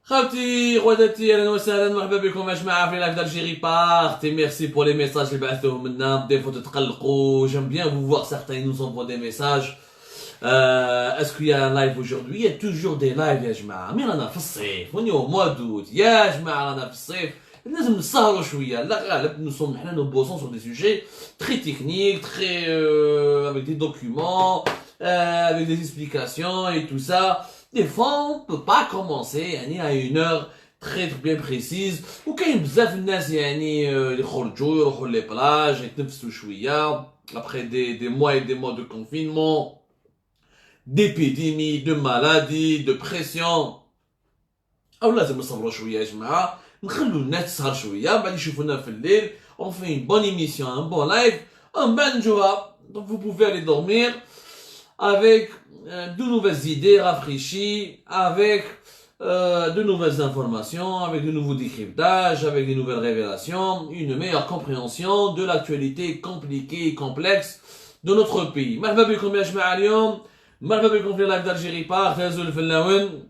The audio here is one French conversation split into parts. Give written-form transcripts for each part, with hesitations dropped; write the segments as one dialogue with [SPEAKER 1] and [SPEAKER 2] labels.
[SPEAKER 1] خالتي خواتاتي اهلا وسهلا مرحبا بكم يا جماعه في لايف d'Algérie Part et merci pour les messages اللي بعثوهم لنا. Des fois تتقلقوا, j'aime bien vous voir, certains nous envoient des messages. Est-ce qu'il y a un live aujourd'hui? Il y a toujours des lives يا جماعه. مين رانا في الصيف ونيو موا دوت يا جماعه, رانا في الصيف لازم نسهروا شويه. لا غالب nous sommes حنا nous bossons sur des sujets très techniques, très avec des documents, avec des explications et tout ça. Des fois, on peut pas commencer à une heure très bien précise. Ou quand il y a des gens qui يخرجوا les plages, يتنفسوا شوية après des mois et des mois de confinement, d'épidémies, de maladies, de pression. أو لازم نصبروا شوية يا جماعة, نخلوا الناس تسهر شوية, بعد يشوفونا في الليل, on fait une bonne émission, un bon live, un بعد نجوها. Donc vous pouvez aller dormir avec de nouvelles idées rafraîchies, avec de nouvelles informations, avec de nouveaux décryptages, avec de nouvelles révélations, une meilleure compréhension de l'actualité compliquée et complexe de notre pays. مرحبا بكم يا جماعة اليوم, مرحبا بكم في لايف d'Algérie Part, هازوا الفلاون.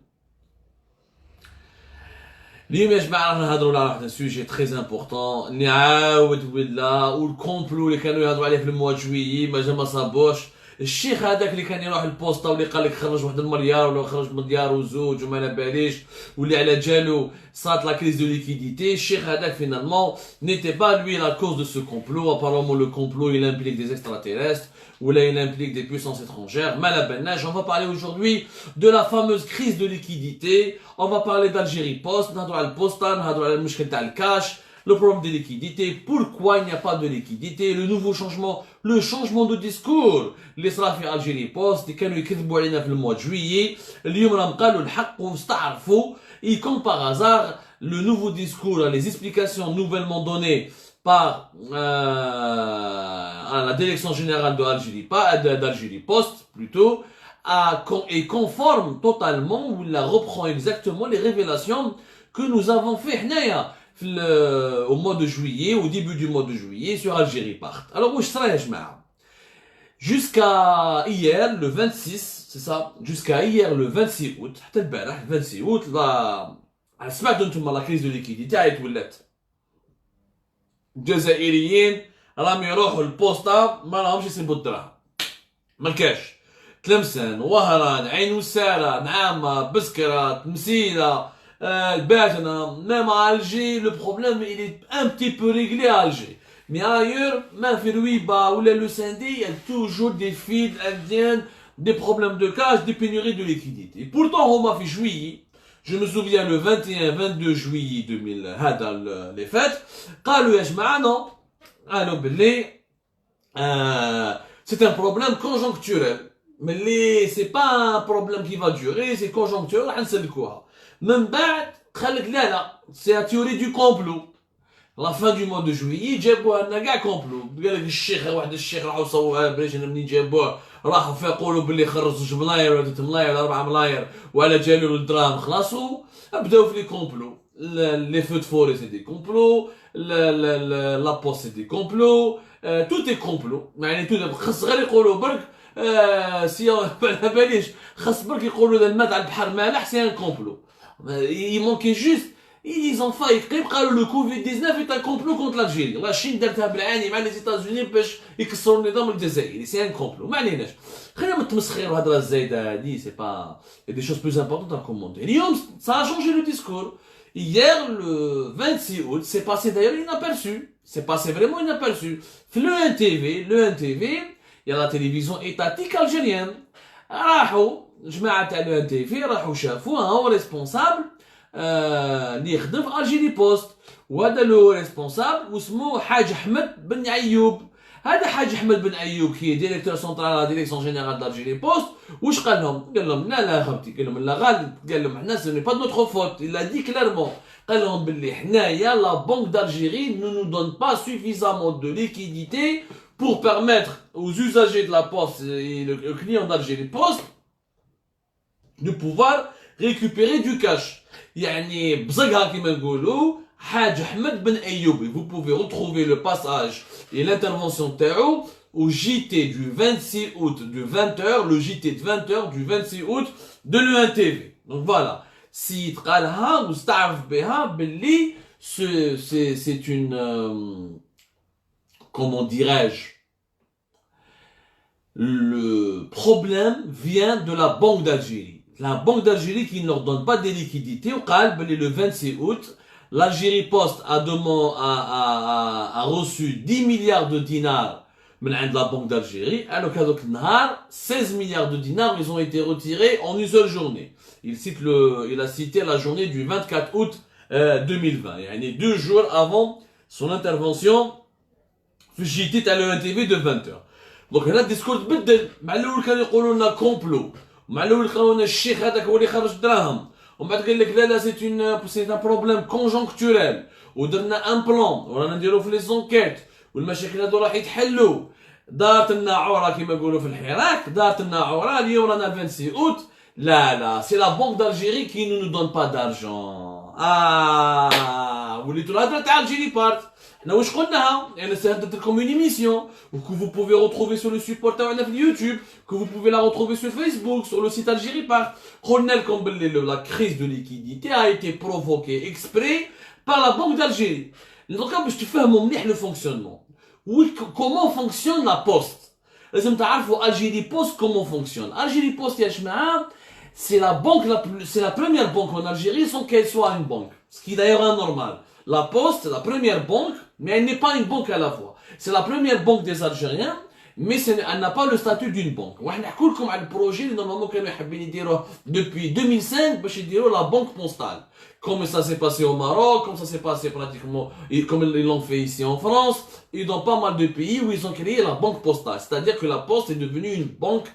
[SPEAKER 1] اليوم يا جماعة راح نهضروا على واحد السوجي تري امبورطون, نعاود ولا والكومبلو اللي كانوا يهضروا عليه في الموا جويي ما صابوش. الشيخ هذاك اللي كان يروح البوسطه واللي قال لك خرج واحد المليار ولا خرج مليار وزوج وما على باليش, واللي على جالو صارت لا كريز دو ليكيديتي. الشيخ هذاك finalement n'était pas lui la cause de ce complot. Apparemment le complot il implique des extraterrestres ou là il implique des puissances étrangères. ما على بالناش. On va parler aujourd'hui de la fameuse crise de liquidité. On va parler d'Algérie Post, نهضروا على البوسطه, نهضروا على المشكل تاع الكاش, le problème des liquidités, pourquoi il n'y a pas de liquidité, le nouveau changement, le changement de discours اللي صرا في Algérie Post اللي كانوا يكذبوا علينا في الموا de juillet. اليوم راهم قالوا الحق واستعرفوا. Et comme par hasard, le nouveau discours, les explications nouvellement données par à la direction générale d'Algérie Post plutôt, est conforme totalement, ou la reprend exactement les révélations que nous avons fait حنايا au mois de juillet, au début du mois de juillet, sur Algérie Part. Alors, où je serai, jusqu'à hier, le 26, c'est ça, jusqu'à hier, le 26 août, حتى البارح, le 26 août, سمعتوا انتم لا كريز دو ليكيديتي عيط ولات. الجزائريين راهم يروحوا البوسطة ما راهمش يسيبوا الدراهم. مالكاش. تلمسان, وهران, عين وسارة, نعامة, بسكرة, مسيلة, Bergena, même à Alger, le problème il est un petit peu réglé à Alger. Mais ailleurs, même Firouiba ou le Sindé, il y a toujours des files indiennes, des problèmes de cash, des pénuries de liquidités. Pourtant, on m'a fait juillet. Je me souviens le 21-22 juillet 2000, les fêtes. قالوا يا جماعة non. قالوا باللي c'est un problème conjoncturel. Mais c'est pas un problème qui va durer, c'est conjoncturel, راح نسلكوها. من بعد خلك لا سي لا تيوري دو كومبلو. لا فان دو موا دو جويي جابوها لنا كاع كومبلو. قال لك الشيخ, واحد الشيخ راحوا صوروها بريش منين جابوه, راحوا فيقولوا باللي خرج 2 ملاير ولا 3 ملاير ولا 4 ملاير وعلى جالو الدراهم خلاصوا. بداو في لي كومبلو, لي فو دو فوري سي دي كومبلو, لا بوست سي دي كومبلو, تو اي كومبلو. يعني تو خص غير يقولوا برك سي ما باليش, خص برك يقولوا الماء تاع البحر مالح سي ان كومبلو. Il manquait juste, ils ont failli قالوا le Covid-19 est un complot contre l'Algérie. La Chine دارتها بالعاني مع les États-Unis باش يكسروا النظام الجزائري. C'est un complot. ما عليناش. خلينا من التمسخير والهضره الزايده هذه, c'est pas, il y a des choses plus importantes à commenter. اليوم ça a changé le discours. Hier le 26 août, c'est passé d'ailleurs inaperçu. C'est passé vraiment inaperçu. Le NTV, il y a la télévision étatique algérienne. راحوا جماعة تاع لو ان تي في راحوا شافوه هو ريسبونسابل اللي يخدم في الجيري بوست, وهذا لو ريسبونسابل واسمه حاج احمد بن ايوب. هذا حاج احمد بن ايوب كي ديريكتور سونترال لا ديريكسيون جينيرال دالجيري بوست. واش قال لهم؟ قال لهم لا خبتي, قال لهم لا غالب, قال لهم حنا سي با نوتر فوت. il a dit clairement, قال لهم باللي حنايا لا بنك d'Algérie ne nous donne pas suffisamment de liquidité pour permettre aux usagers de la poste et le client d'Algérie Post de pouvoir récupérer du cash. يعني بزقها كيما نقولوا حاج احمد بن ايوبي. Vous pouvez retrouver le passage et l'intervention تاعو au JT du 26 août de 20h, le JT de 20h du 26 août de l'UNTV. Donc voilà, سيد قالها واستعرف بها باللي c'est une comment dirais-je, le problème vient de la Banque d'Algérie. La Banque d'Algérie qui ne leur donne pas des liquidités. Le 26 août, l'Algérie Post a reçu 10 milliards de dinars de la Banque d'Algérie. Alors qu'à 16 milliards de dinars, ils ont été retirés en une seule journée. Il a cité la journée du 24 août 2020. Yani 2 jours avant son intervention في الجيتي تاع لو ان تي في دو 20h. دونك هنا الديسكور تبدل. مع الاول كانوا يقولوا لنا كومبلو، مع الاول قالوا لنا الشيخ هذاك هو اللي خرج الدراهم، ومن بعد قال لك لا سي ان بروبليم كونجونكتوريل، ودرنا ان بلان ورانا نديرو في لي زونكيت، والمشاكل هادو راح يتحلوا. دارت لنا عوره كما يقولوا في الحراك، دارت لنا عوره. اليوم رانا 26 اوت. لا سي لا بانك دالجيري كي نو دون با دارجون. وليتو الهضره تاع الجيري بارت. Nous avons dit comme une émission que vous pouvez retrouver sur le support de YouTube, que vous pouvez la retrouver sur Facebook, sur le site Algérie Part. La crise de liquidité a été provoquée exprès par la Banque d'Algérie. Donc, je te fais le fonctionnement. Oui, comment fonctionne la poste? لازم تعرفوا Algérie Post comment fonctionne. Algérie Post, c'est la première banque en Algérie sans qu'elle soit une banque. Ce qui est d'ailleurs anormal. La Poste, c'est la première banque, mais elle n'est pas une banque à la fois. C'est la première banque des Algériens, mais elle n'a pas le statut d'une banque. On va vous dire le projet normalement depuis 2005, la banque postale. Comme ça s'est passé au Maroc, comme ça s'est passé pratiquement, comme ils l'ont fait ici en France, et dans pas mal de pays où ils ont créé la banque postale. C'est-à-dire que la Poste est devenue une banque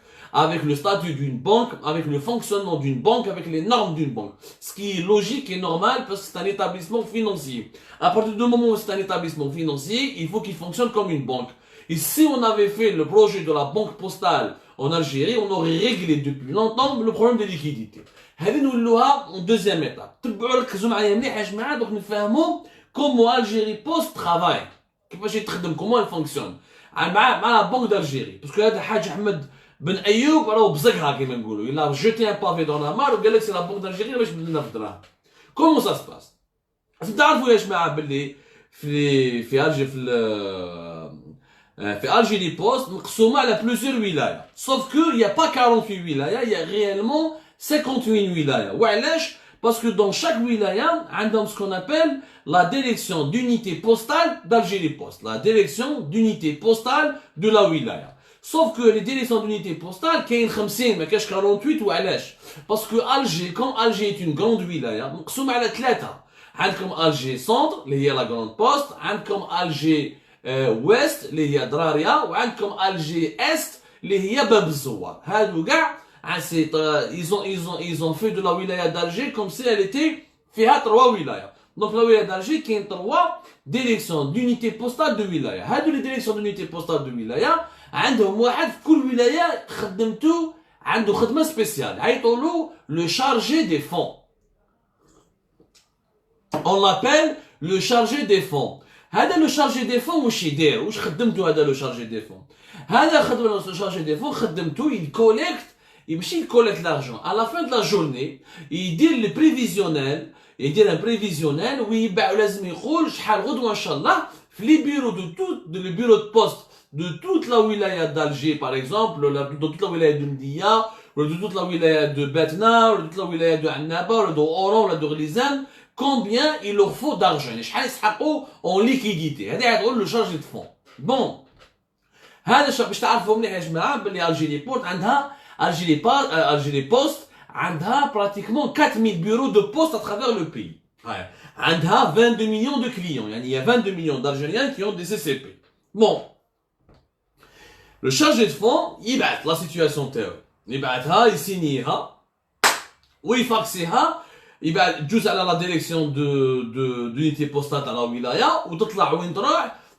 [SPEAKER 1] avec le statut d'une banque, avec le fonctionnement d'une banque, avec les normes d'une banque. Ce qui est logique et normal parce que c'est un établissement financier. À partir du moment où c'est un établissement financier, il faut qu'il fonctionne comme une banque. Et si on avait fait le projet de la banque postale en Algérie, on aurait réglé depuis longtemps le problème des liquidités. هذه نقولوها en deuxième étape. تبعوا ركزوا معايا مليح يا جماعه دوك نفهموا comment Algérie Post travaille. كيفاش يتخدم comment elle fonctionne. مع la banque d'Algérie. Parce que هذا حاج احمد بن ايوب راهو بزقها كيما نقولوا. Il a jeté un pavé dans la mare وقال لك سي لا بانك d'Algérie باش بدلنا في الدراهم. Comment ça se passe؟ تعرفوا يا جماعه باللي في Algérie Post مقسومه على plusieurs ولايات. Sauf que il y a pas 48 ولايات, il y a réellement 58 ولايات. وعلاش؟ Parce que dans chaque wilaya, عندهم ce qu'on appelle la direction d'unité postale d'Algérie Post. La direction d'unité postale de la wilaya. Sauf que les directions d'unité postale, كاين 50 ما كاش 48 وعلاش؟ Parce que Alger, quand Alger est une grande wilaya, مقسومة على ثلاثة. عندكم Alger centre اللي هي la grande poste, عندكم Alger ouest اللي هي دراريا, وعندكم Alger est اللي هي باب الزوار. هادو كاع ils ont fait de la wilaya d'Alger comme si elle était فيها 3 ولايات. Donc la wilaya d'Alger كاين 3 directions d'unité postale de wilaya. هادو les directions d'unité postale de wilaya عندهم واحد في كل ولايه خدمته عنده خدمه سبيسيال عيطوا له le chargé des fonds. On l'appelle le chargé des fonds. هذا le chargé des fonds واش يدير؟ واش خدمته هذا le chargé des fonds؟ هذا خدمه le chargé des fonds خدمته il collecte, يمشي يكوليكت l'argent. À la fin de la journée يدير le prévisionnel, يدير un prévisionnel ويباع لازم يقول شحال غدوه ان شاء الله في لي بيرو le bureau de poste de toute la wilaya d'Alger par exemple, de toute la wilaya de Mdia, ou de toute la wilaya de Betna, ou de toute la wilaya de Annaba, ou de Oran, ou de Ghlizen, combien il leur faut d'argent. شحال يسحقوا en liquidité. هذا يعطوا le chargé de fonds. Bon. هذا باش تعرفوا مليح يا جماعه باللي Algérie Post عندها Algérie Post عندها pratiquement 4000 bureaux de poste à travers le pays. عندها 22 millions de clients. يعني il y a 22 millions d'Algériens qui ont des CCP. Bon. Le chargé de fonds يبعث la situation تاعو, يبعثها يسينيها ويفاكسيها, يبعث جزء على la direction de l'unité postale تاع la wilaya وتطلع وين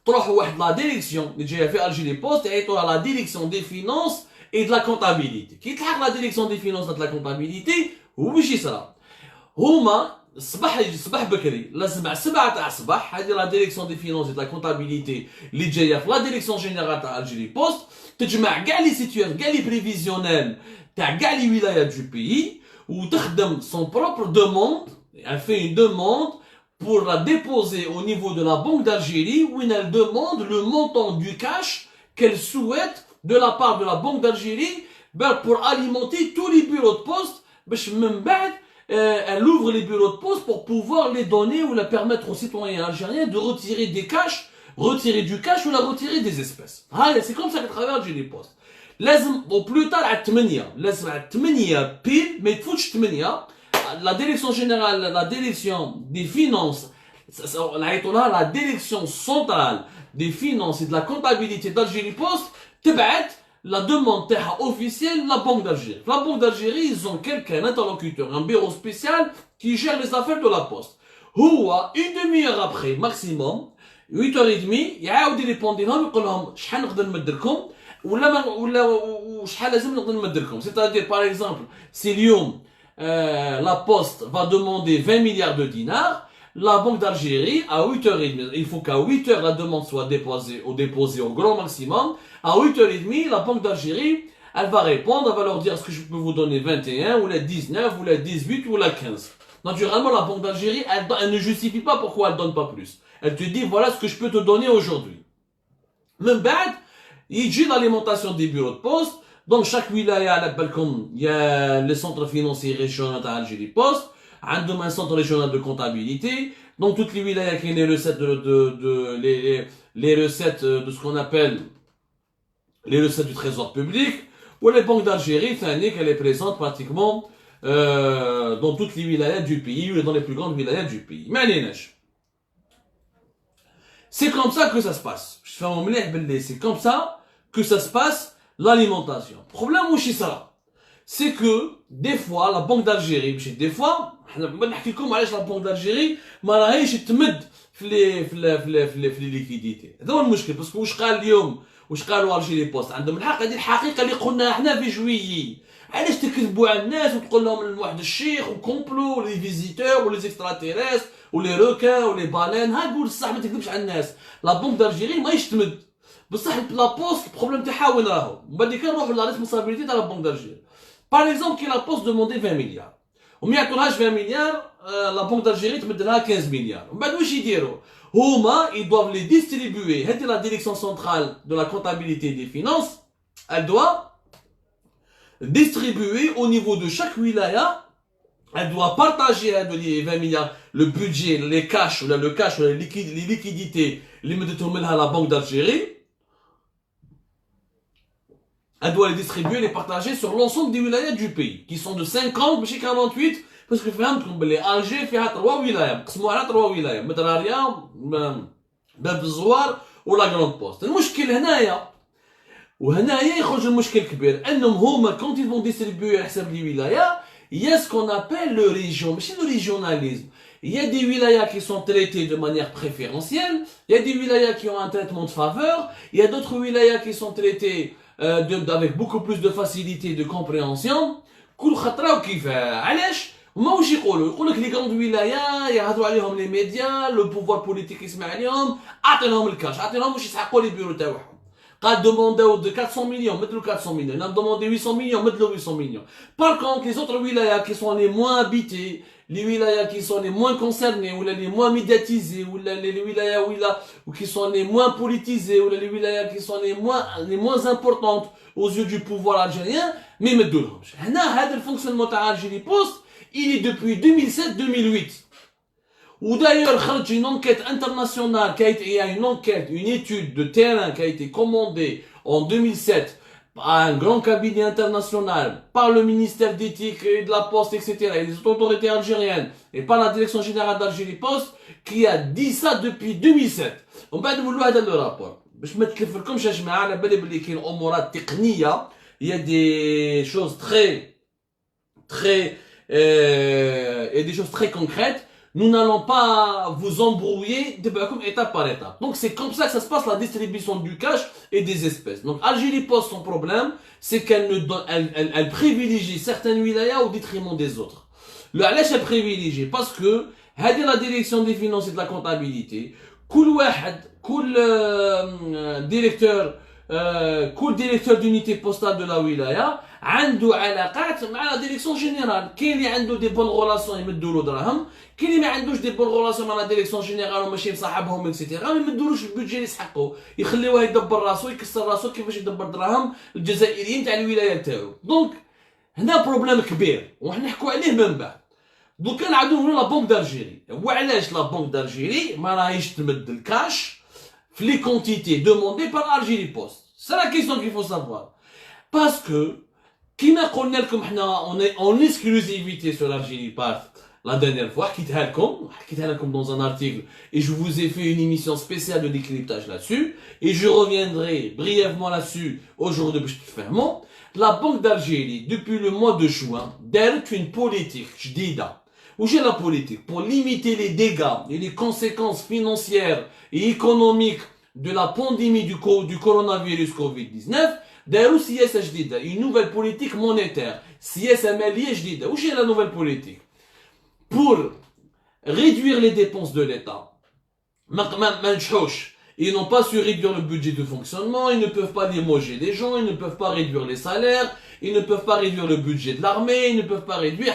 [SPEAKER 1] تروح واحد la direction اللي جايه في Algérie Post يعيطوها la direction des finances et de la comptabilité. كي تلحق la direction des finances et de la comptabilité هو باش يصرا هما الصباح بكري لازم مع 7 تاع الصباح هذه لا ديريكسيون دي فينونس دي لا كونتابيليتي اللي جايه في لا ديريكسيون جينيرال تاع الجيري بوست تجمع كاع لي سيتياسيون كاع لي بريفيزيونيل تاع كاع لي ولايات دو بيي ou تخدم son propre demande, elle fait une demande pour la déposer au niveau de la Banque d'Algérie où elle demande le montant du cash qu'elle souhaite de la part de la Banque d'Algérie pour alimenter tous les bureaux de poste. Elle ouvre les bureaux de poste pour pouvoir les donner ou la permettre aux citoyens algériens de retirer des cash, retirer du cash ou la retirer des espèces. C'est comme ça qu'elle travaille Algérie Post. لازم au plus tard à 8 لازم à 8 pile mais تفوتش 8 la direction générale, la direction des finances, la direction centrale des finances et de la comptabilité d'Algérie Post, la demande officielle la Banque d'Algérie. La Banque d'Algérie, ils ont quelqu'un, un interlocuteur, un bureau spécial qui gère les affaires de la Poste. Une demi-heure après, maximum, 8h30, يعاود يريبوندي لهم يقول لهم شحال نقدر نمدلكم ولا شحال لازم نقدر نمدلكم. C'est-à-dire, par exemple, si اليوم la Poste va demander 20 milliards de dinars, la Banque d'Algérie, à 8h30, il faut qu'à 8h la demande soit déposée au grand maximum. À 8h30, la Banque d'Algérie, elle va répondre, elle va leur dire est-ce que je peux vous donner 21, ou la 19, ou la 18, ou la 15. Naturellement, la Banque d'Algérie, elle ne justifie pas pourquoi elle ne donne pas plus. Elle te dit voilà ce que je peux te donner aujourd'hui. Même bad, il y a l'alimentation des bureaux de poste. Donc chaque wilaya à la balcon, il y a les centres financiers régionaux d'Algérie Post, un centre régional de comptabilité. Donc toutes les wilayas qui ont les recettes les recettes de ce qu'on appelle les recettes du trésor public, ou les banques d'Algérie, qu'elle est présente pratiquement dans toutes les wilayas du pays, ou dans les plus grandes wilayas du pays. Mais c'est comme ça que ça se passe. C'est comme ça que ça se passe l'alimentation. Problème où ça, c'est que des fois la Banque d'Algérie, des fois, la Banque d'Algérie ما راهيش تمد في les liquidités. هذا هو المشكل باسكو واش قال اليوم واش قالوا الجيري بوست عندهم الحق. هذه الحقيقه اللي قلناها احنا في جويي. علاش تكذبوا على الناس وتقول لهم واحد الشيخ وكومبلو ولي فيزيتور ولي اكستراتيريست ولي روكا ولي بالين. ها قول الصح ما تكذبش على الناس. لا بونك دالجيري ماهيش تمد بصح لا بوست البروبليم تاعها وين راهو. من بعد كنروحوا لا ريسبونسابيلتي تاع لا بونك دالجيري. باغ اكزومبل كي لا بوست دوموندي 20 مليار وما يعطولهاش 20 مليار لا بونك دالجيري تمد لها 15 مليار. ومن بعد واش يديروا هما ils doivent les distribuer. هذه la direction centrale de la comptabilité des finances, elle doit distribuer au niveau de chaque wilaya. Elle doit partager les 20 milliards, le budget, les cash, le cash, les liquidités, les mettre à la Banque d'Algérie. Elle doit les distribuer, les partager sur l'ensemble des wilayas du pays, qui sont de 50 jusqu'à 48, parce que فهمتكم بلي Alger فيها 3 ولايا مقسموا على 3 ولايا مدراريا باب الزوار ولا Grande Poste. المشكل هنايا وهنايا يخرج المشكل كبير انهم هما quand ils vont distribuer على حساب les wilayas, il y a ce qu'on appelle le région, mais c'est le régionalisme. Il y a des wilayas qui sont traités de manière préférentielle, il y a des wilayas qui ont un traitement de faveur, il y a d'autres wilayas qui sont traités avec beaucoup plus de facilité de compréhension. كل خطره وكيفاه. علاش هما واش يقولوا لك لي كروند ولايا يهضروا عليهم لي ميديا لو بوفوار بوليتيك يسمع عليهم اعطيناهم الكاش اعطينهم واش يسحقوا لي بيرو تاعهم. قال دومونداو de 400 millions مدلو 400 millions. On a demandé 800 millions مدلو 800 millions. Par contre les autres wilayas qui sont les moins habités, les wilayas qui sont les moins concernés ou les moins médiatisés ou les wilayas ou qui sont les moins politisés ou les wilayas qui sont les moins importantes aux yeux du pouvoir algérien, mais مدولهمش. هنا هذا الفونكسيونمون تاع Algérie Post il est depuis 2007-2008. Ou d'ailleurs, une enquête internationale, il y a une étude de terrain qui a été commandée en 2007 par un grand cabinet international, par le ministère d'éthique et de la Poste, etc., et les autorités algériennes, et par la direction générale d'Algérie Post, qui a dit ça depuis 2007. On va nous le rapport. Je me dis comme je il y a des choses et des choses très concrètes. Nous n'allons pas vous embrouiller comme étape par étape. Donc c'est comme ça que ça se passe la distribution du cash et des espèces. Donc Algérie Post, son problème, c'est qu'elle ne donne, elle privilégie certaines wilayas au détriment des autres. Le علاش elle privilégie parce que هذه la direction des finances et de la comptabilité. كل directeur كل ديريكتور دونيتي بوستال دو لا ولايه عنده علاقات مع لا ديريكسيون جينيرال. كاين اللي عنده دي بون غولاسيون يمدوا له دراهم، كاين اللي ما عندوش دي بون غولاسيون مع لا ديريكسيون جينيرال وماشي مصاحبهم اكسيتيرا، ما يمدولوش البودجي اللي يسحقوا، يخليوه يدبر راسو يكسر راسو كيفاش يدبر دراهم الجزائريين تاع الولايه تاعو. دونك هنا بروبليم كبير وحنا نحكوا عليه من بعد. دوكا نعاودو نقولوا لا بنك دالجيري. وعلاش لا بنك دالجيري ما راهيش تمد الكاش في لي كونتيتي دوموندي بار الجيري بوست؟ سي لا كيسيون كيل فو سافوار. باسكو كيما قلنا لكم حنا اون اكسكلوزيفيتي سور الجيري بارت la dernière fois, حكيتها لكم dans un article et je vous ai fait une émission spéciale de décryptage là-dessus et je reviendrai brièvement là-dessus aujourd'hui باش تفهموا. La Banque d'Algérie, depuis le mois de juin, دارت une politique جديدة. وجي la politique pour limiter les dégâts et les conséquences financières et économiques de la pandémie du coronavirus Covid-19. داروا سياسة جديدة, une nouvelle politique monétaire, سياسة مالية جديدة. وجي la nouvelle politique pour réduire les dépenses de l'État. Ils n'ont pas su réduire le budget de fonctionnement, ils ne peuvent pas limoger les gens, ils ne peuvent pas réduire les salaires, ils ne peuvent pas réduire le budget de l'armée, ils ne peuvent pas réduire...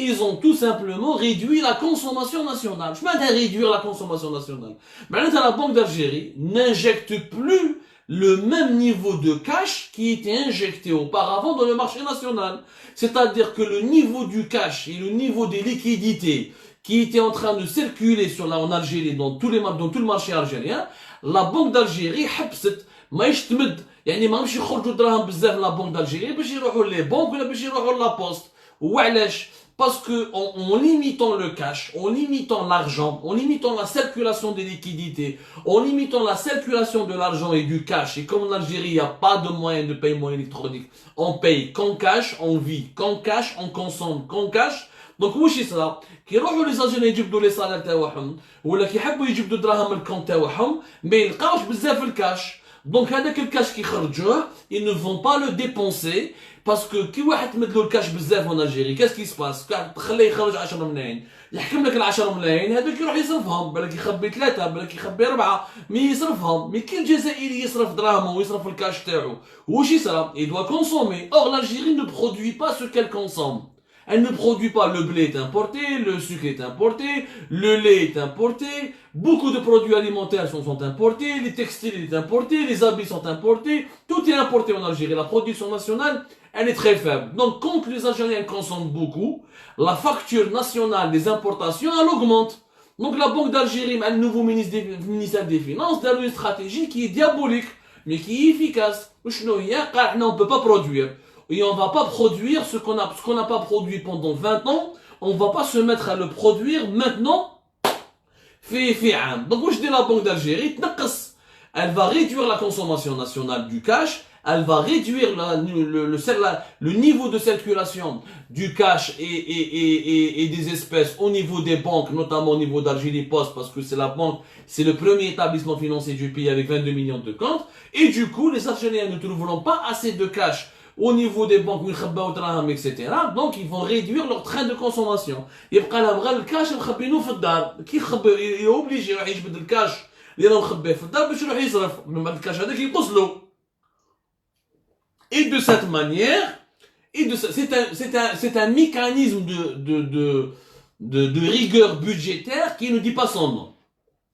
[SPEAKER 1] Ils ont tout simplement réduit la consommation nationale. Je m'attends à réduire la consommation nationale. Maintenant, la Banque d'Algérie n'injecte plus le même niveau de cash qui était injecté auparavant dans le marché national. C'est-à-dire que le niveau du cash et le niveau des liquidités qui était en train de circuler en Algérie, dans tout le marché algérien, la Banque d'Algérie حبست ماهيش تمد، يعني ماهمش يخرجوا دراهم بزاف لا بنك d'Algérie باش يروحوا لي بنك ولا باش يروحوا لا بوست. وعلاش؟ Parce que en limitant le cash, en limitant l'argent, en limitant la circulation des liquidités, en limitant la circulation de l'argent et du cash, et comme en Algérie, il n'y a pas de moyen de paiement électronique, on paye qu'en cash, on vit qu'en cash, on consomme qu'en cash. Donc واش يصرا كي يروحوا لي زاجيريين يجبدوا لي صالير تاعهم ولا كيحبوا يجبدوا دراهم الكونت تاعهم ما يلقاوش بزاف الكاش. دونك هذاك الكاش كي يخرجوه ils ne vont pas le dépenser parce que كي واحد تمد له الكاش بزاف en Algérie qu'est-ce qui se passe؟ تخليه يخرج 10 ملايين يحكم لك ال 10 ملايين هذوك يروح يصرفهم، بالك يخبي 3 بالك يخبي 4 مي يصرفهم. مي كي الجزائري يصرف دراهمه ويصرف الكاش تاعو واش يصرا؟ il doit consommer. Or l'Algérie ne produit pas ce qu'elle consomme. Elle ne produit pas, le blé est importé, le sucre est importé, le lait est importé, beaucoup de produits alimentaires sont importés, les textiles sont importés, les habits sont importés, tout est importé en Algérie. La production nationale, elle est très faible. Donc quand les Algériens consomment beaucoup, la facture nationale des importations, elle augmente. Donc la Banque d'Algérie, le nouveau ministère des Finances, a une stratégie qui est diabolique, mais qui est efficace. On ne peut pas produire. Et on ne va pas produire ce qu'on n'a pas produit pendant 20 ans, on ne va pas se mettre à le produire maintenant. Donc, moi je dis la Banque d'Algérie, elle va réduire la consommation nationale du cash, elle va réduire le niveau de circulation du cash et des espèces au niveau des banques, notamment au niveau d'Algérie Post, parce que c'est la banque, c'est le premier établissement financier du pays avec 22 millions de comptes. Et du coup, les Algériens ne trouveront pas assez de cash au niveau des banques, etc. Donc ils vont réduire leur train de consommation. يبقى لهم غير الكاش مخبينوه في الدار. كي يخبي اوبليجي يروح يجبد الكاش اللي راه مخبيه في الدار باش يروح يصرف. من بعد الكاش هذاك ينقص له. Et de cette manière, c'est un mécanisme de rigueur budgétaire qui ne dit pas son nom.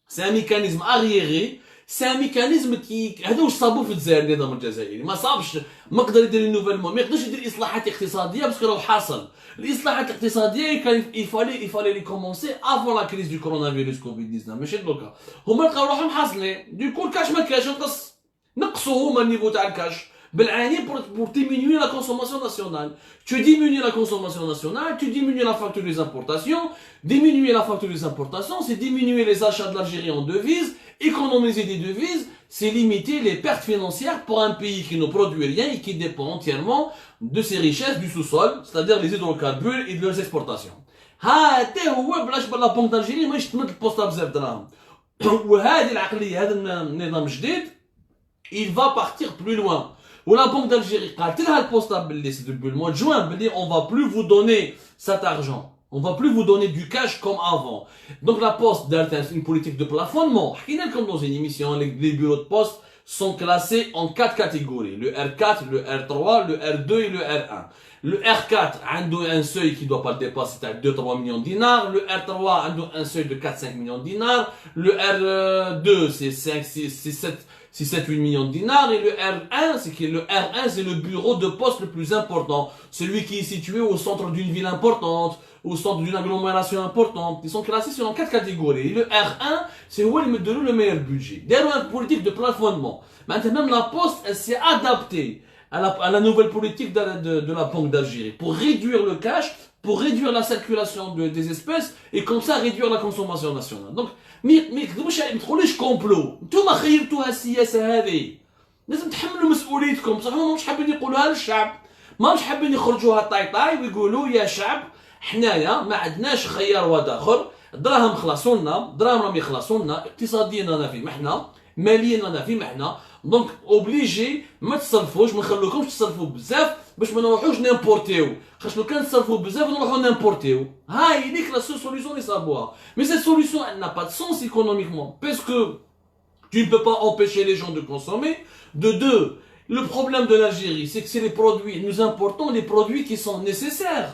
[SPEAKER 1] C'est un mécanisme arriéré. C'est un mécanisme qui هذا واش صابوا في الجزائر النظام الجزائري ما صابش ما قدر يدير نوفيلمون ما يقدرش يدير اصلاحات اقتصاديه باسكو راه حاصل الاصلاحات الاقتصاديه كان يفالي لي كومونسي افون لا كريز دو كورونا فيروس كوفيد 19 ماشي دوكا هما لقاو روحهم حاصلين دوكو الكاش ما كاش نقصوا هما النيفو تاع الكاش بالعاني pour diminuer la consommation nationale. Tu diminues la consommation nationale, tu diminues la facture des importations. Diminuer la facture des importations, c'est diminuer les achats de l'Algérie en devises. Économiser des devises, c'est limiter les pertes financières pour un pays qui ne produit rien et qui dépend entièrement de ses richesses du sous-sol, c'est-à-dire les hydrocarbures et de leurs exportations. هذا هو بلاش بلا بنك d'Algérie ماهيش تمد البوسطة بزاف دراهم. وهذه العقلية هذا النظام الجديد il va partir plus loin. Ou la Banque d'Algérie قالت لها البوسطة باللي c'est depuis le mois de juin باللي on va plus vous donner cet argent. On va plus vous donner du cash comme avant. Donc la Poste a une politique de plafonnement. Comme dans une émission, les bureaux de poste sont classés en 4 catégories. Le R4, le R3, le R2 et le R1. Le R4 a un seuil qui ne doit pas le dépasser, c'est à 2-3 millions de dinars. Le R3 a un seuil de 4-5 millions de dinars. Le R2, c'est 7-8 millions de dinars. Et le R1, c'est le bureau de poste le plus important. Celui qui est situé au centre d'une ville importante, au centre d'une agglomération importante. Ils sont classés selon 4 catégories. Et le R1, c'est où ils mettent le meilleur budget. Derrière une politique de plafonnement. Maintenant, même la Poste, elle s'est adaptée à la nouvelle politique de la Banque d'Algérie pour réduire le cash, pour réduire la circulation des espèces et comme ça réduire la consommation nationale. Donc, ما تدخلوش كومبلو، نتوما خيرتوها السياسه هذه، لازم تحملوا مسؤوليتكم، بصح هما مش حابين يقولوها للشعب، ماهمش حابين يخرجوها طاي ويقولوا يا شعب حنايا ما عندناش خيار واد اخر، الدراهم خلصوا لنا، الدراهم راهم يخلصوا لنا، اقتصاديا رانا في محنه، ماليا رانا في محنه، دونك اوبليجي ما تصرفوش، ما نخلوكمش تصرفوا بزاف باش ما نروحوش نيمبورتيو، خاطر لو كان تصرفوا بزاف نروحو نيمبورتيو، هاي ديك لا سول سوليسيون اللي صابوها، مي سيت سوليسيون elle n'a pas de sens économiquement, parce que tu ne peux pas empêcher les gens de consommer. De deux, le problème de l'Algérie, c'est que c'est les produits, nous importons les produits qui sont nécessaires.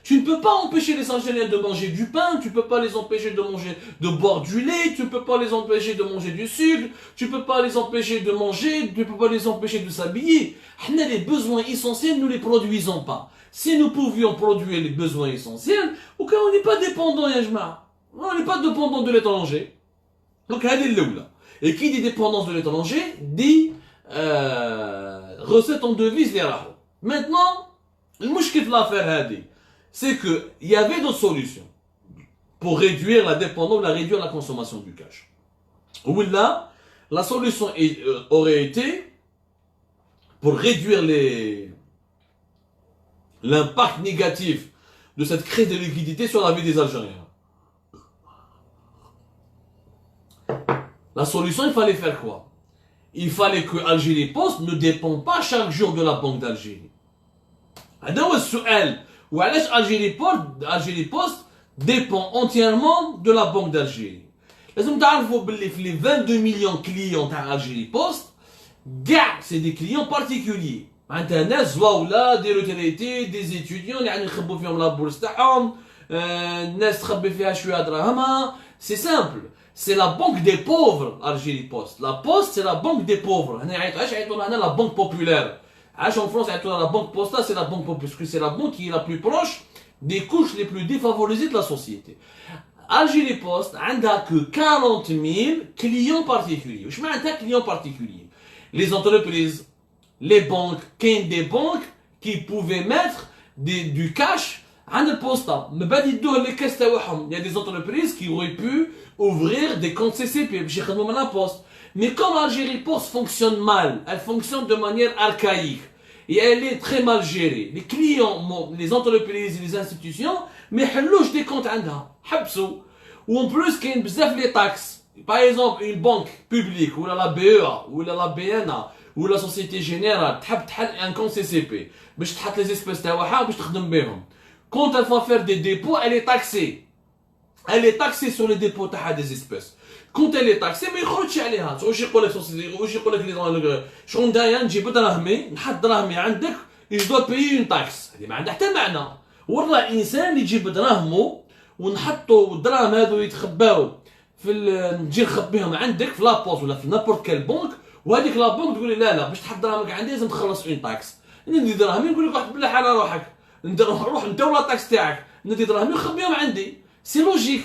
[SPEAKER 1] Tu ne peux pas empêcher les Algériens de manger du pain, tu ne peux pas les empêcher de boire du lait, tu ne peux pas les empêcher de manger du sucre, tu ne peux pas les empêcher de manger, tu ne peux pas les empêcher de s'habiller. Les besoins essentiels, nous ne les produisons pas. Si nous pouvions produire les besoins essentiels, aucun on n'est pas dépendant, on n'est pas dépendant de l'étranger. Donc, et qui dit dépendance de l'étranger, dit recette en devise les raho. Maintenant, le mouchkif l'affaire, c'est qu'il y avait d'autres solutions pour réduire la dépendance, réduire la consommation du cash. Ou là, la solution aurait été pour réduire l'impact négatif de cette crise de liquidité sur la vie des Algériens. La solution, il fallait faire quoi? Il fallait que Algérie Post ne dépend pas chaque jour de la Banque d'Algérie. Ou alors Algérie Post dépend entièrement de la Banque d'Algérie. لازم تعرفوا باللي في les 22 millions clients تاع Algérie Post كاع c'est des clients particuliers. معناتها ناس زواوله دي روتيريتي دي étudiants اللي يعني يخبوا فيهم لابورس تاعهم، الناس تخبي فيها شويه دراهمها. C'est simple. C'est la banque des pauvres, Algérie Post. La Poste, c'est la banque des pauvres. La banque populaire. En France, la banque postale, c'est la banque populaire. Parce que c'est la banque qui est la plus proche des couches les plus défavorisées de la société. Algérie Post n'a que 40 000 clients particuliers. Je mets un client particulier. Les entreprises, les banques, des banques qui pouvaient mettre du cash عند البوسطة من بعد يدوه لي كاس تاعهم. Il y a des entreprises qui auraient pu ouvrir des comptes CCP باش يخدموا من la poste. Mais comme Algérie Post fonctionne mal, elle fonctionne de manière archaïque et elle est très mal gérée. Les clients, les entreprises et les institutions ما يحلوش des comptes عندها حبسوا. Ou en plus كاين بزاف les taxes. Par exemple une banque publique ou la BEA ou la BNA ou la Société Générale تحب تحل un compte CCP باش تحط les espèces تاعها باش تخدم بهم. Quand elle va faire des dépôts, elle est taxée. Elle est taxée sur les dépôts des espèces. Quand elle est taxée, mais يخرجش عليها. واش يقول لك واش يقول لك شغل داير نجيب دراهمي نحط دراهمي عندك je dois payer une taxe. هذه ما عندها حتى معنى. والله انسان اللي يجيب دراهمه ونحطوا الدراهم هذو يتخباو في نجي نخبيهم عندك في لابوست ولا في نابورت كال بنك وهذيك لا بنك تقول لي لا باش تحط دراهمك عندي لازم تخلص اون تاكس. ندير دراهمي نقول لك واحد بالله على روحك. روح ندير لا تاكس تاعك ندي دراهمي ونخبيهم عندي. سي لوجيك.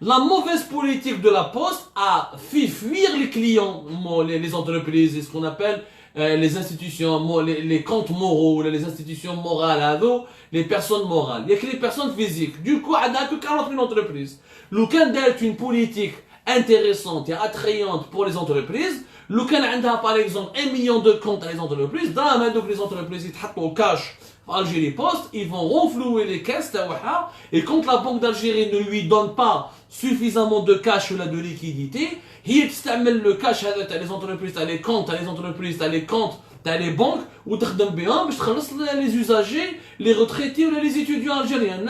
[SPEAKER 1] La mauvaise politique de la Poste a fait fuir les clients, les entreprises, ce qu'on appelle les institutions, les comptes moraux, les institutions morales, les personnes morales. Il n'y a que les personnes physiques. Du coup, il n'y a que 40 000 entreprises. Le Canada est une politique intéressante et attrayante pour les entreprises. Le Canada a par exemple 1 million de comptes à les entreprises. Dans la donc les entreprises, ils au cash. Algérie Post, ils vont renflouer les caisses et quand la Banque d'Algérie ne lui donne pas suffisamment de cash ou de liquidité, il utilise le cash à les entreprises, à les comptes, à les entreprises, à les comptes, à les banques, ou les usagers, les retraités ou les étudiants algériens.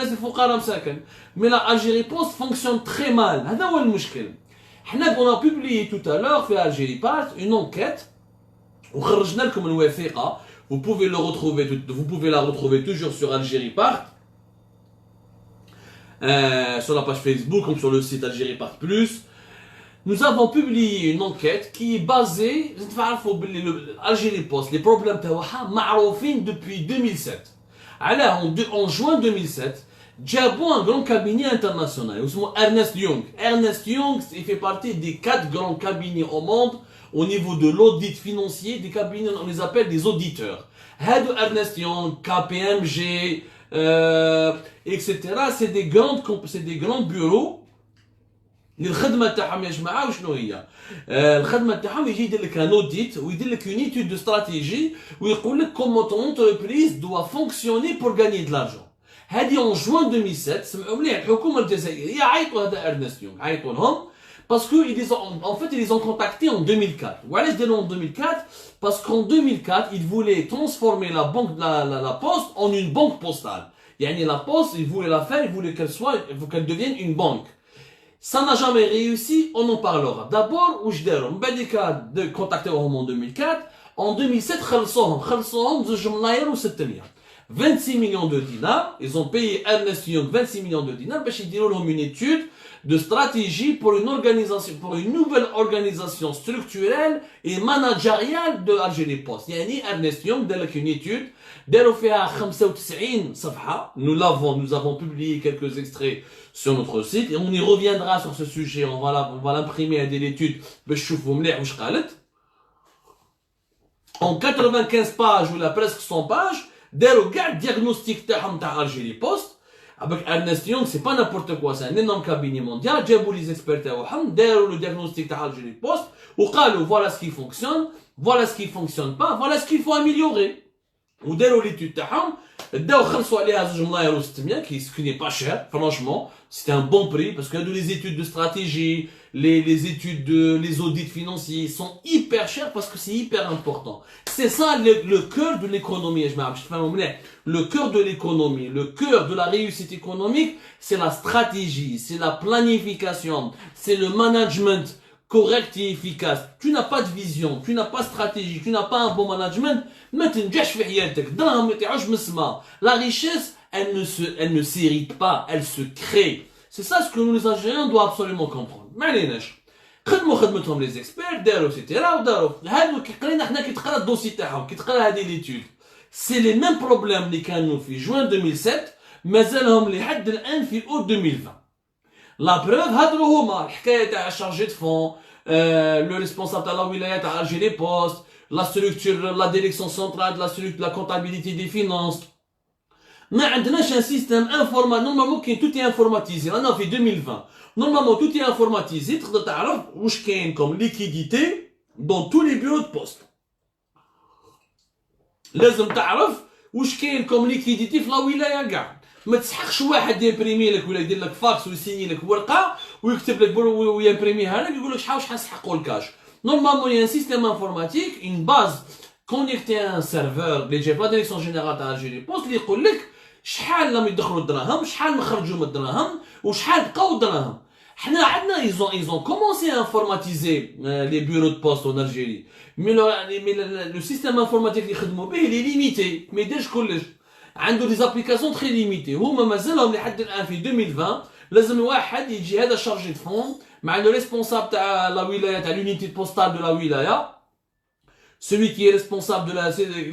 [SPEAKER 1] Mais la Algérie Post fonctionne très mal. On a publié tout à l'heure, fait Algérie Post, une enquête وخرجنا لكم الوثيقة. Vous pouvez la retrouver toujours sur Algérie Part, sur la page Facebook comme sur le site Algérie Part Plus. Nous avons publié une enquête qui est basée, Algérie Post, les problèmes تاعها معروفين depuis 2007. Alors en juin 2007, جابوا un grand cabinet international, Ernst Young. Ernst Young, il fait partie des 4 grands cabinets au monde au niveau de l'audit financier, des cabinets, on les appelle des auditeurs. Hado Ernst Young, KPMG, etc. C'est des grands bureaux. الخدمة تاعهم يا جماعة وشنو هي؟ الخدمة تاعهم يجي يدير لك ان اوديت ويدير لك اون ايتود دو استراتيجي ويقول لك كومون ton entreprise doit fonctionner pour gagner de l'argent. هذه en juin 2007 سمعوا مليح الحكومة الجزائرية عيطوا هذا ارنست يونغ عيطوا لهم parce que ils les ont contactés en 2004. وعلاش داروا en 2004 parce qu'en 2004 ils voulaient transformer la banque la poste en une banque postale. يعني la poste ils voulaient la faire, ils voulaient qu'elle devienne une banque. Ça n'a jamais réussi, on en parlera. D'abord, de contacter en 2004, en 2007, 26 millions de dinars, ils ont payé Ernst Young 26 millions de dinars, parce qu'ils ont une étude de stratégie pour une nouvelle organisation structurelle et managériale de Algérie Post. Yani Ernst Young a une étude, nous avons publié quelques extraits sur notre site et on y reviendra sur ce sujet, on va l'imprimer à l'étude en 95 pages ou là presque 100 pages داروا كاع الدياغنوستيك تاعهم تاع Algérie Post avec Ernst Young. C'est pas n'importe quoi, c'est un énorme cabinet mondial. جابوا les experts تاعهم داروا le diagnostic تاع Algérie Post وقالوا voilà ce qui fonctionne, voilà ce qui fonctionne pas, voilà ce qu'il faut améliorer. وداروا l'étude تاعهم داو خلصوا عليها 2 ملاير و600 ce qui n'est pas cher, franchement c'était un bon prix parce que les études de stratégie, les études les audits financiers sont hyper chers parce que c'est hyper important. C'est ça le cœur de l'économie. Le cœur de l'économie, le cœur de la réussite économique, c'est la stratégie, c'est la planification, c'est le management correct et efficace. Tu n'as pas de vision, tu n'as pas de stratégie, tu n'as pas un bon management, la richesse, elle ne s'hérite pas, elle se crée. C'est ça ce que nous les Algériens doivent absolument comprendre. خدمتهم les experts داروا etc. وداروا هادو كي قرينا حنا كي تقرا الدوسي تاعهم كي تقرا هذه ليتود سي لي ميم بروبليم اللي كانوا في جوان 2007 مازالهم لحد الان في اوت 2020. لا بروف هادو هما الحكايه تاع شارجي دو فون لو ريسبونسابل تاع لا ولايه تاع الجيري بوست لا ستركتور لا ديريكسيون سنترال لا ستركتور لا كونتابيليتي دي فينانس. ما عندناش ان سيستيم انفورمال نورمالمون كاين توتي انفورماتيزي رانا في 2020 نورمالمون توتي انفورماتيزي تقدر تعرف واش كاين كوم ليكيديتي دون تو لي بيرو دو بوست. لازم تعرف واش كاين كوم ليكيديتي في لا ولايه كاع. ما تسحقش واحد يمبريمي لك ولا يدير لك فاكس ويسيني لك ورقه ويكتب لك ويمبريميها لك يقول لك شحال نسحقوا الكاش. نورمالمون يا ان سيستيم انفورماتيك اون باز كونيكتي ان سيرفور اللي جاي في لا ديريكسيون جينيرال تاع الجيري بوست اللي يقول لك شحال لم يدخلوا الدراهم شحال نخرجوا من الدراهم وشحال بقاو الدراهم. حنا عندنا ils ont commencé à informatiser les bureaux de poste en Algérie mais le système informatique اللي يخدموا به il est limité ما يديرش كلش. عنده des applications très limitées. هما مازالهم لحد الان في 2020 لازم واحد يجي هذا شارجي دو فون مع لو ريسبونسابل تاع لا ولايه تاع l'unité postale de la wilaya, celui qui est responsable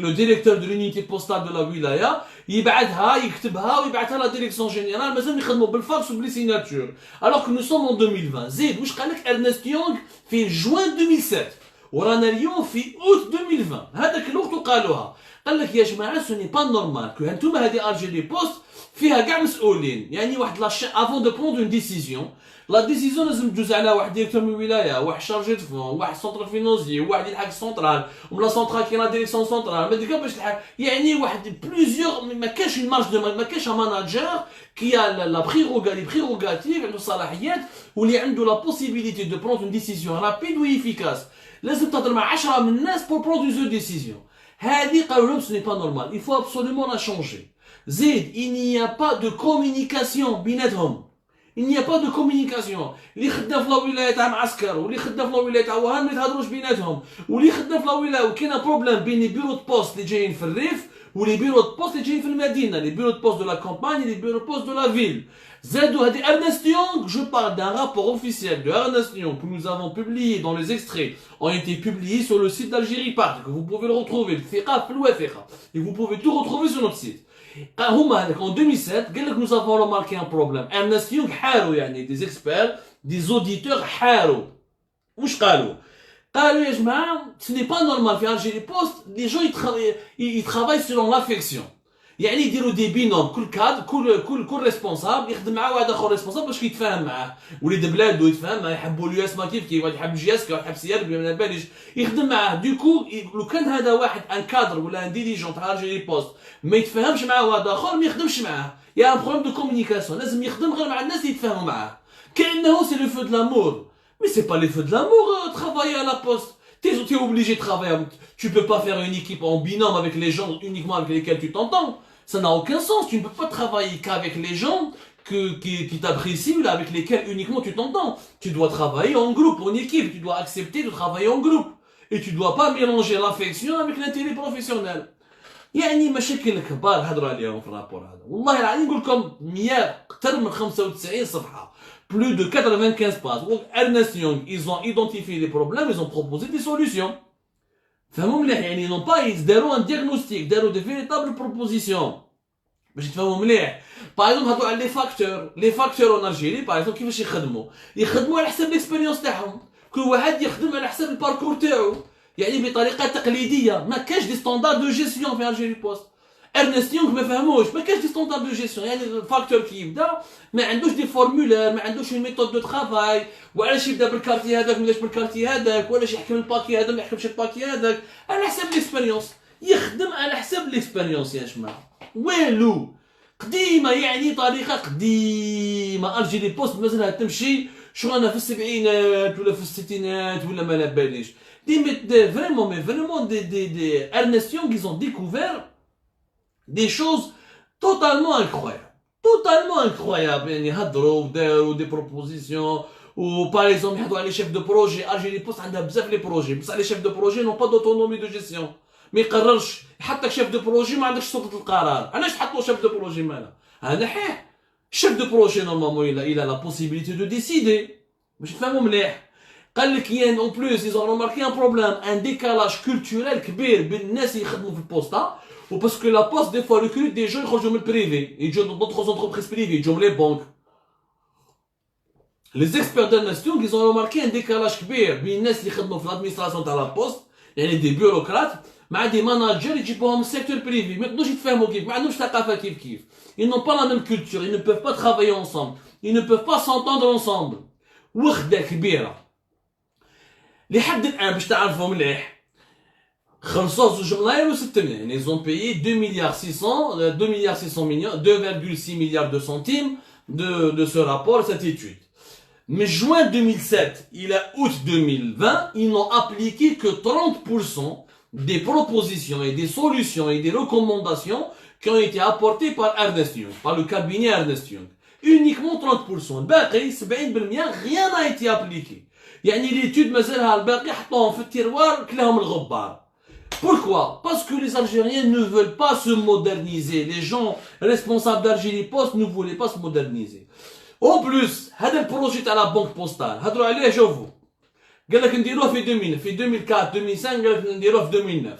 [SPEAKER 1] le directeur de l'unité postale de la wilaya يبعثها يكتبها ويبعثها لا ديريكسيون جينيرال مازال يخدموا بالفاكس وبلي سيناتور. alors que nous sommes en 2020. زيد واش قال لك ارنست يونغ في جوان 2007 ورانا اليوم في اوت 2020 هذاك الوقت وقالوها. قال لك يا جماعه سو ني با نورمال كو هانتوما هذه الجيري بوست فيها كاع مسؤولين. يعني واحد افون دو بروندر اون ديسيزيون لا ديسيزيون لازم تجوز عليها واحد ديريكتور من الولايه واحد شارجي دو فون واحد سونتر فينونسي واحد يلحق السونترال ولا سونترال كاين لا ديريكسيون سونترال ما ديك باش تلحق. يعني واحد بليزيور ما كاش اون مارج ما كاش ان ماناجور كي لا بريروغاتيف عنده الصلاحيات واللي عنده لا بوسيبيليتي دو بروندر اون ديسيزيون رابيد و افيكاس. لازم تهضر مع 10 من الناس بور بروندر اون ديسيزيون. هذه قالوا لهم سو ني با نورمال il faut absolument la changer. زيد il n'y a pas de communication بيناتهم. Il n'y a pas de communication. اللي خدام في الولاية تاع معسكر واللي خدام في الولاية تاع وهان ما يتهضروش بيناتهم واللي خدام في الولاية وكاين بروبليم بين لي بيرو دو بوست اللي جايين في الريف ولي بيرو دو بوست اللي جايين في المدينة لي بيرو دو بوست دو لا كامباني لي بيرو دو بوست دو لا فيل. زادوا هذه Ernest Young, je parle d'un rapport officiel de Ernest Young que nous avons publié dans les extraits ont été publiés sur le site d'Algérie Part que vous pouvez le retrouver et vous pouvez tout retrouver sur notre site. En 2007 nous avons remarqué un problème. Ernest Young حاروا يعني des experts des auditeurs حاروا واش قالوا يا جماعه ce n'est pas normal في Algérie Post les gens ils travaillent selon l'affection يعني يديروا دي بينوم كل كاد كل ريسبونسابل يخدم مع واحد اخر ريسبونسابل باش يتفاهم معاه وليد بلادو يتفاهم معاه يحبوا الياسما كيف واحد يحب جياسكا واحد يحب سيار ما باليش يخدم معاه دوكو لو كان هذا واحد ان كادر ولا ان ديريجون تاع الجيري بوست ما يتفاهمش مع واحد اخر ما يخدمش معاه يا ان بروبليم دو كومونيكاسيون لازم يخدم غير مع الناس اللي يتفاهموا معاه كانه سي لو فو دو لامور مي سي با لو فو دو لامور travailler à la poste. T'es obligé de travailler. Tu peux pas faire une équipe en binôme avec les gens uniquement avec lesquels tu t'entends. Ça n'a aucun sens. Tu ne peux pas travailler qu'avec les gens qui t'apprécient ou avec lesquels uniquement tu t'entends. Tu dois travailler en groupe, en équipe. Tu dois accepter de travailler en groupe. Et tu ne dois pas mélanger l'affection avec l'intérêt professionnel. يعني مشاكل كبار هضروا عليهم في الرابور هذا والله العظيم نقول لكم 100 اكثر من 95 صفحه plus de 95 pages. Ernest Young, ils ont identifié les problèmes, ils ont proposé des solutions. فهموا مليح يعني non pas ils داروا un diagnostic, داروا de véritables propositions. باش تفهموا مليح. Par exemple هضروا على les facteurs en Algérie par exemple كيفاش يخدموا على حسب l'expérience تاعهم. كل واحد يخدم على حسب الباركور تاعو. يعني بطريقه تقليديه ما كاش دي ستاندارد دو جيستيون في الجيري بوست. ارنست يونغ ما فهموش ما كاش دي ستاندارد دو جيستيون يعني الفاكتور كي يبدا ما عندوش دي فورمولير ما عندوش اون ميثود دو ترافاي وعلاش يبدا بالكارتي هذاك ولاش بالكارتي هذاك ولاش يحكم الباكي هذا ما يحكمش الباكي هذاك على حسب ليكسبيريونس يخدم على حسب ليكسبيريونس يا جماعه ويلو قديمه يعني طريقه قديمه الجيري بوست مازالها تمشي شغلنا في السبعينات ولا في الستينات ولا ما لا باليش vraiment des Ernest Young ils ont découvert des choses totalement incroyables يعني هضروا وداروا des propositions ou par exemple يهضروا على chef de projet Algérie Post عندها بزاف لي بروجي بصح les chefs de projet n'ont pas d'autonomie de gestion ما يقررش يحطك شيف دو بروجي ما عندكش سلطه القرار علاش تحطوا شيف دو بروجي مالا هذا حيح chef de projet normalement il a la possibilité de décider باش تفهموا مليح قال لك ين اون بلوس ils ont remarqué un problème un décalage culturel كبير بين الناس اللي يخدموا في البوسطه وباسكو لا بوست دي فوا ريكروت دي جون يخرجوا من البريفي يجوا دوطخ زونتربريز بريفي يجوا لي بانك لي زيكسبير d'Ernest Young ils ont remarqué un décalage كبير بين الناس اللي يخدموا في الادمينستراسيون تاع لا بوست يعني دي بيروقراط مع دي ماناجر يجيبوهم من السيكتور بريفي ما يقدروش يتفاهموا كيف ما عندهمش ثقافه كيف ils n'ont pas la même culture ils ne peuvent pas travailler ensemble ils ne peuvent pas s'entendre ensemble وخده كبيره لحد الان باش تعرفوا مليح خلصوا 2 ملاير و6 ملاير يعني ils ont payé 2 milliards 600 millions 2,6 milliards de centimes de ce rapport cette étude mais juin 2007 il a août 2020 ils n'ont appliqué que 30% des propositions et des solutions et des recommandations qui ont été apportées par Ernest Young par le cabinet Ernest Young uniquement 30% باقي 70% rien n'a été appliqué يعني l'étude مازالها الباقي حطوهم في التيروار كلاهم الغبار. Pourquoi? Parce que les Algériens ne veulent pas se moderniser. Les gens responsables d'Algérie Post ne voulaient pas se moderniser. En plus, هذا البروجي تاع لا بنك بوستال هضروا عليه شوفوا. قال لك نديروه في 2000 في 2004 2005 قال لك نديروه في 2009.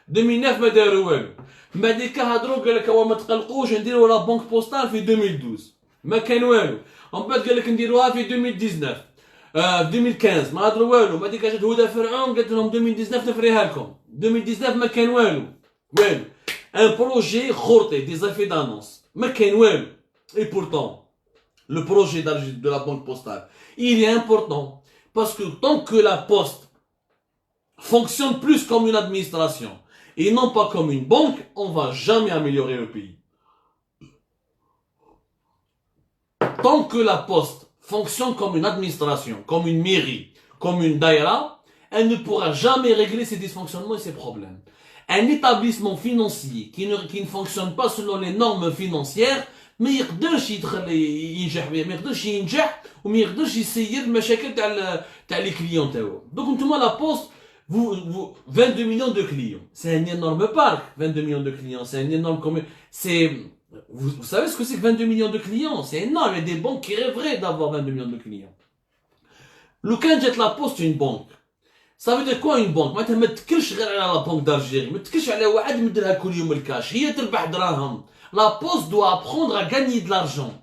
[SPEAKER 1] 2009 ما داروا والو. بعديك هضروا قال لك هو ما تقلقوش نديروا لا بنك بوستال في 2012. ما كان والو. ومن بعد قال لك نديروها في 2019. 2015 ما هضروا والو بعديك جات هدى فرعون قالت لهم 2019 نفريها لكم 2019 ما كان والو ان بروجي خرطي دي زافي دانونس ما كان والو اي بورتون لو بروجي de la banque postale il est important parce que tant que la poste fonctionne plus comme une administration et non pas comme une banque on va jamais améliorer le pays tant que la poste fonctionne comme une administration, comme une mairie, comme une daïra, elle ne pourra jamais régler ses dysfonctionnements et ses problèmes. Un établissement financier qui ne fonctionne pas selon les normes financières ما يقدرش يدخل ينجح بها، ما يقدرش ينجح وما يقدرش يسير المشاكل تاع لي كليون تاعو. دونك نتوما لا بوست vous 22 millions de clients, c'est un énorme parc. 22 millions de clients, c'est un énorme c'est vous savez ce que c'est que 22 millions de clients? C'est énorme. Il y a des banques qui rêveraient d'avoir 22 millions de clients. لو كان جات لا بوست une banque, ça veut dire quoi une banque؟ معناتها ما تكلش غير على لا بنك d'Algérie، ما تكلش على واحد يمد لها كل يوم الكاش، هي تربح دراهم. La poste doit apprendre à gagner de l'argent,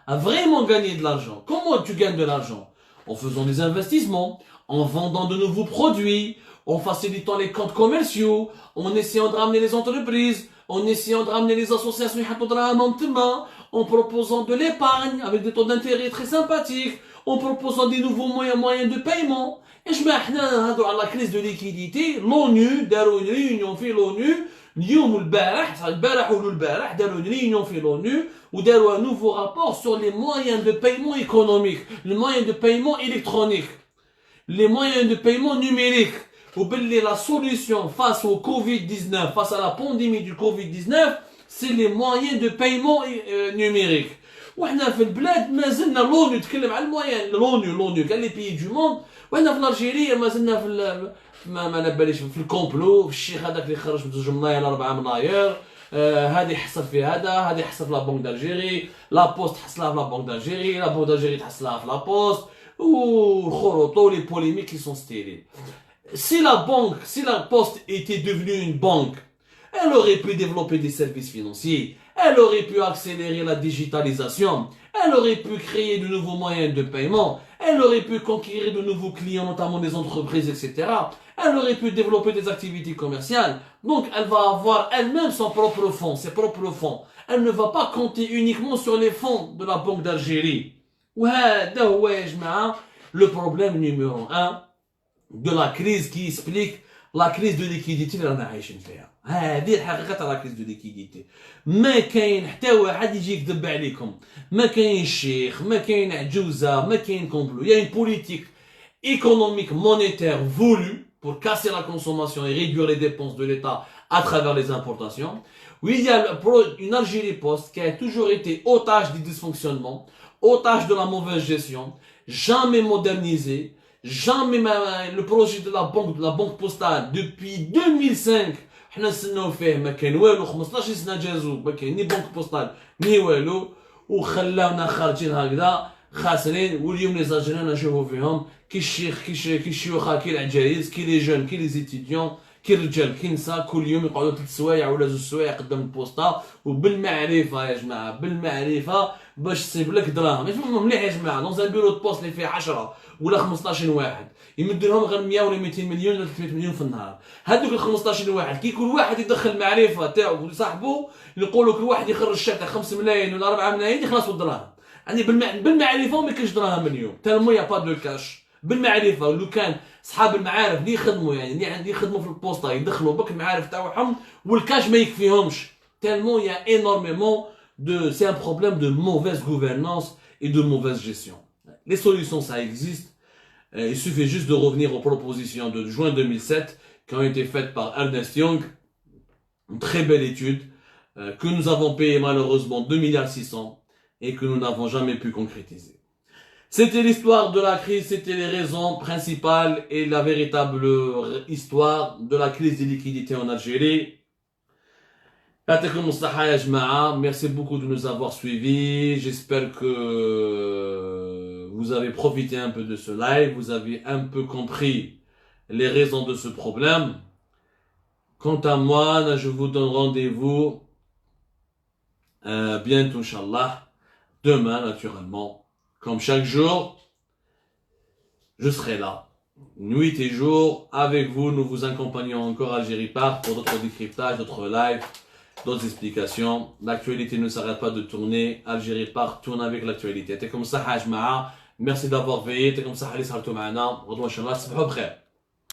[SPEAKER 1] à vraiment gagner de l'argent. Comment tu gagnes de l'argent? En faisant des investissements, en vendant de nouveaux produits, en facilitant les comptes commerciaux, en essayant de ramener les entreprises, en essayant de ramener les associations, en proposant de l'épargne avec des taux d'intérêt très sympathiques, en proposant des nouveaux moyens de paiement. Et je mets la crise de liquidité, l'ONU, داروا une réunion في l'ONU, اليوم البارح ou البارح داروا une réunion في l'ONU وداروا un nouveau rapport sur les moyens de paiement économiques, les moyens de paiement électroniques, les moyens de paiement numériques. وباللي la solution face au Covid-19, face à la pandémie du Covid-19, c'est les moyens de paiement numériques. وحنا في البلاد ما زلنا لونو تكلم على الموين، لونو كاع لي بيي دو موند، وحنا في الجيريا ما زلنا في ما على باليش في الكومبلو، في الشيخ هذاك اللي خرج ب 2 مناير 4 مناير، هذه حصل في هذا، هذه حصل في لا بنك دالجيري، لا بوست حصلها في لا بنك دالجيري، لا بنك دالجيري تحصلها في لا بوست، والخروط ولي بوليميك qui sont stériles. Si la poste était devenue une banque, elle aurait pu développer des services financiers, elle aurait pu accélérer la digitalisation, elle aurait pu créer de nouveaux moyens de paiement, elle aurait pu conquérir de nouveaux clients, notamment des entreprises, etc. Elle aurait pu développer des activités commerciales. Donc, elle va avoir elle-même son propre fonds, ses propres fonds. Elle ne va pas compter uniquement sur les fonds de la Banque d'Algérie. Le problème numéro 1 de la crise qui explique la crise de liquidité اللي رانا عايشين فيها. هذه الحقيقة تاع لا كريز دو ليكيديتي. ما كاين حتى واحد يجي يكذب عليكم، ما كاين شيخ، ما كاين عجوزة، ما كاين كومبلو. Il y a une politique économique monétaire voulue pour casser la consommation et réduire les dépenses de l'État à travers les importations. Oui, il y a une Algérie Post qui a toujours été otage du dysfonctionnement, otage de la mauvaise gestion, jamais modernisée. Jamais le projet de la banque postale depuis 2005 حنا نستناو فيه ما كان والو 15 سنه جازو ما كاين ني بنك بوستال ني والو وخلاونا خارجين هكذا خاسرين. واليوم لي زاجرين نشوفوا فيهم كي الشيخ كي الشيوخه كي العجايز كي لي جون كي لي زيتيديون كي الرجال كي النساء كل يوم يقعدوا 3 سوايع ولا 2 سوايع قدام البوسطه وبالمعرفه يا جماعه بالمعرفه باش تصيب لك دراهم. يفهموا مليح يا جماعه دون ان بيرو دو بوست اللي فيه 10 ولا 15 واحد يمد لهم غير 100 ولا 200 مليون ولا 300 مليون في النهار. هذوك ال 15 واحد كي كل واحد يدخل المعرفه تاعو وصاحبه يقولوا كل واحد يخرج شيك تاع 5 ملايين ولا 4 ملايين يخلصوا الدراهم. يعني بالمعرفه ما كاينش دراهم اليوم تالمو يا با دو كاش. بالمعرفه لو كان صحاب المعارف اللي يخدموا يعني اللي يخدموا في البوسطه يدخلوا بك المعارف تاعهم والكاش ما يكفيهمش tellement il y a énormément de c'est un problème de mauvaise gouvernance et de mauvaise gestion. Les solutions ça existe. Il suffit juste de revenir aux propositions de juin 2007 qui ont été faites par Ernst Young, une très belle étude que nous avons payé malheureusement 2,6 milliards et que nous n'avons jamais pu concrétiser. C'était l'histoire de la crise, c'était les raisons principales et la véritable histoire de la crise des liquidités en Algérie. Merci beaucoup de nous avoir suivis. J'espère que vous avez profité un peu de ce live, vous avez un peu compris les raisons de ce problème. Quant à moi, je vous donne rendez-vous bientôt, Inch'Allah, demain naturellement. Comme chaque jour, je serai là, nuit et jour, avec vous. Nous vous accompagnons encore à Algérie Park pour d'autres décryptages, d'autres lives, d'autres explications. L'actualité ne s'arrête pas de tourner. Algérie Park tourne avec l'actualité. T'es comme ça, Hajma'a. Merci d'avoir veillé. T'es comme ça, Halis Hartou Ma'ana. Redouan Inch'Allah, c'est pas prêt.